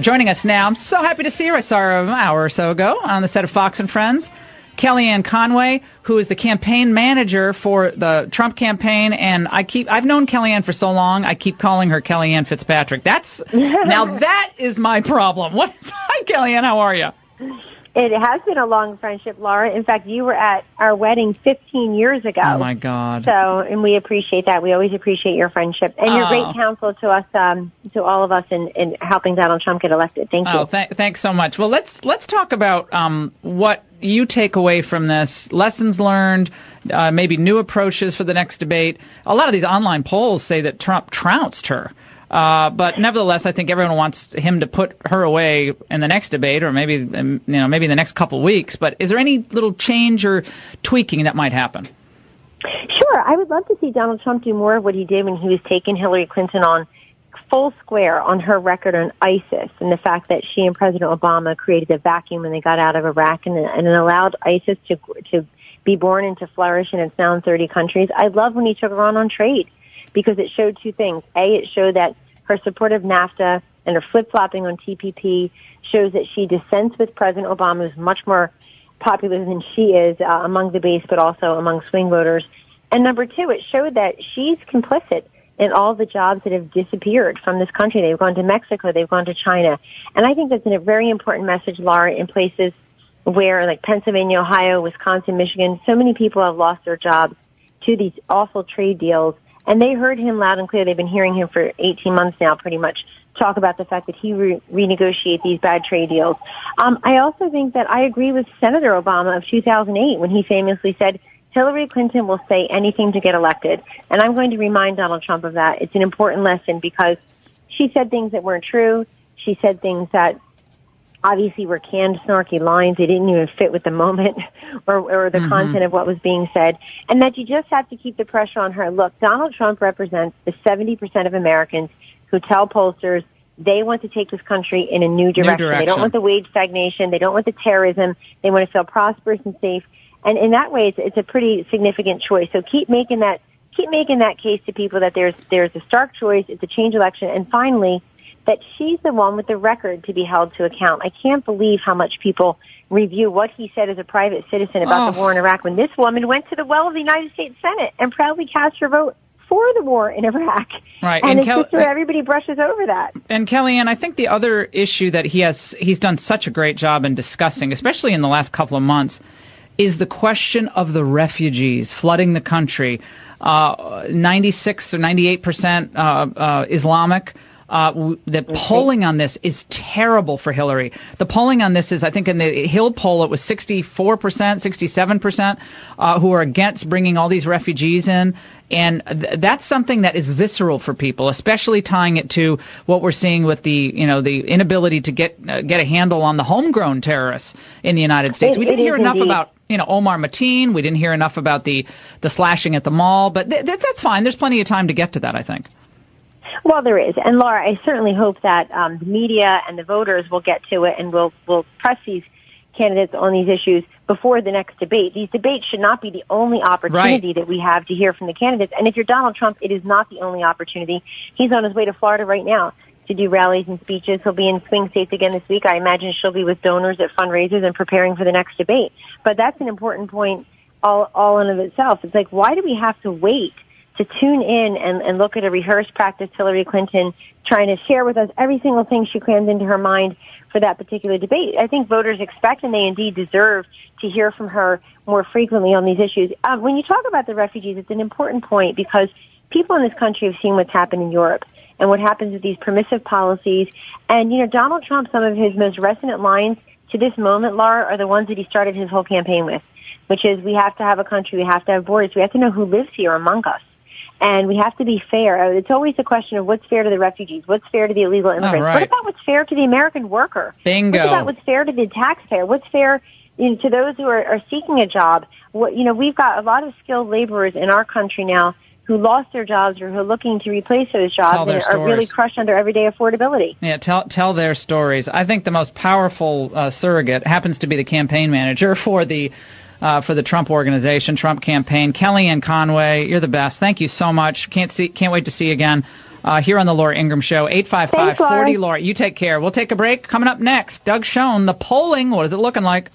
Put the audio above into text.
Joining us now, I'm so happy to see her. I saw her an hour or so ago on the set of Fox and Friends. Kellyanne Conway, who is the campaign manager for the Trump campaign, and I've known Kellyanne for so long, I keep calling her Kellyanne Fitzpatrick. Now that is my problem. Hi, Kellyanne, how are you? It has been a long friendship, Laura. In fact, you were at our wedding 15 years ago. Oh, my God. And we appreciate that. We always appreciate your friendship and your great counsel to us, to all of us in helping Donald Trump get elected. Thank you. Thanks so much. Well, let's talk about what you take away from this, lessons learned, maybe new approaches for the next debate. A lot of these online polls say that Trump trounced her. But nevertheless, I think everyone wants him to put her away in the next debate, or maybe in the next couple of weeks. But is there any little change or tweaking that might happen? Sure. I would love to see Donald Trump do more of what he did when he was taking Hillary Clinton on full square on her record on ISIS and the fact that she and President Obama created a vacuum when they got out of Iraq and allowed ISIS to be born and to flourish, and it's now in 30 countries. I love when he took her on trade, because it showed two things. A, it showed that her support of NAFTA and her flip-flopping on TPP shows that she dissents with President Obama, who's much more popular than she is among the base, but also among swing voters. And number two, it showed that she's complicit in all the jobs that have disappeared from this country. They've gone to Mexico, they've gone to China. And I think that's a very important message, Laura, in places where, like Pennsylvania, Ohio, Wisconsin, Michigan, so many people have lost their jobs to these awful trade deals. And they heard him loud and clear. They've been hearing him for 18 months now, pretty much, talk about the fact that he renegotiate these bad trade deals. I also think that I agree with Senator Obama of 2008 when he famously said, Hillary Clinton will say anything to get elected. And I'm going to remind Donald Trump of that. It's an important lesson because she said things that weren't true. She said things that obviously were canned, snarky lines. They didn't even fit with the moment or the content of what was being said. And that you just have to keep the pressure on her. Look, Donald Trump represents the 70% of Americans who tell pollsters they want to take this country in a new direction. They don't want the wage stagnation. They don't want the terrorism. They want to feel prosperous and safe. And in that way, it's a pretty significant choice. So keep making that case to people that there's a stark choice. It's a change election. And finally, that she's the one with the record to be held to account. I can't believe how much people review what he said as a private citizen about the war in Iraq when this woman went to the well of the United States Senate and proudly cast her vote for the war in Iraq. Right. And it's just everybody brushes over that. And Kellyanne, I think the other issue that he's done such a great job in discussing, especially in the last couple of months, is the question of the refugees flooding the country. 96 or 98% Islamic. The polling on this is terrible for Hillary. The polling on this is, I think in the Hill poll, it was 64%, 67% who are against bringing all these refugees in. And that's something that is visceral for people, especially tying it to what we're seeing with the inability to get a handle on the homegrown terrorists in the United States. We didn't hear enough about Omar Mateen. We didn't hear enough about the slashing at the mall. But that's fine. There's plenty of time to get to that, I think. Well, there is. And, Laura, I certainly hope that the media and the voters will get to it and will press these candidates on these issues before the next debate. These debates should not be the only opportunity that we have to hear from the candidates. And if you're Donald Trump, it is not the only opportunity. He's on his way to Florida right now to do rallies and speeches. He'll be in swing states again this week. I imagine she'll be with donors at fundraisers and preparing for the next debate. But that's an important point all in of itself. It's like, why do we have to wait to tune in and look at a rehearsed practice Hillary Clinton trying to share with us every single thing she crams into her mind for that particular debate? I think voters expect, and they indeed deserve, to hear from her more frequently on these issues. When you talk about the refugees, it's an important point because people in this country have seen what's happened in Europe and what happens with these permissive policies. And, Donald Trump, some of his most resonant lines to this moment, Laura, are the ones that he started his whole campaign with, which is we have to have a country, we have to have borders, we have to know who lives here among us. And we have to be fair. It's always a question of what's fair to the refugees, what's fair to the illegal immigrants. What about what's fair to the American worker? Bingo. What about what's fair to the taxpayer? What's fair to those who are seeking a job? We've got a lot of skilled laborers in our country now who lost their jobs or who are looking to replace those jobs and are really crushed under everyday affordability. Yeah, tell their stories. I think the most powerful surrogate happens to be the campaign manager for the Trump organization, Trump campaign. Kellyanne Conway, you're the best. Thank you so much. Can't wait to see you again here on the Laura Ingraham Show. 855-40-LAURA. You take care. We'll take a break. Coming up next, Doug Schoen, the polling, what is it looking like?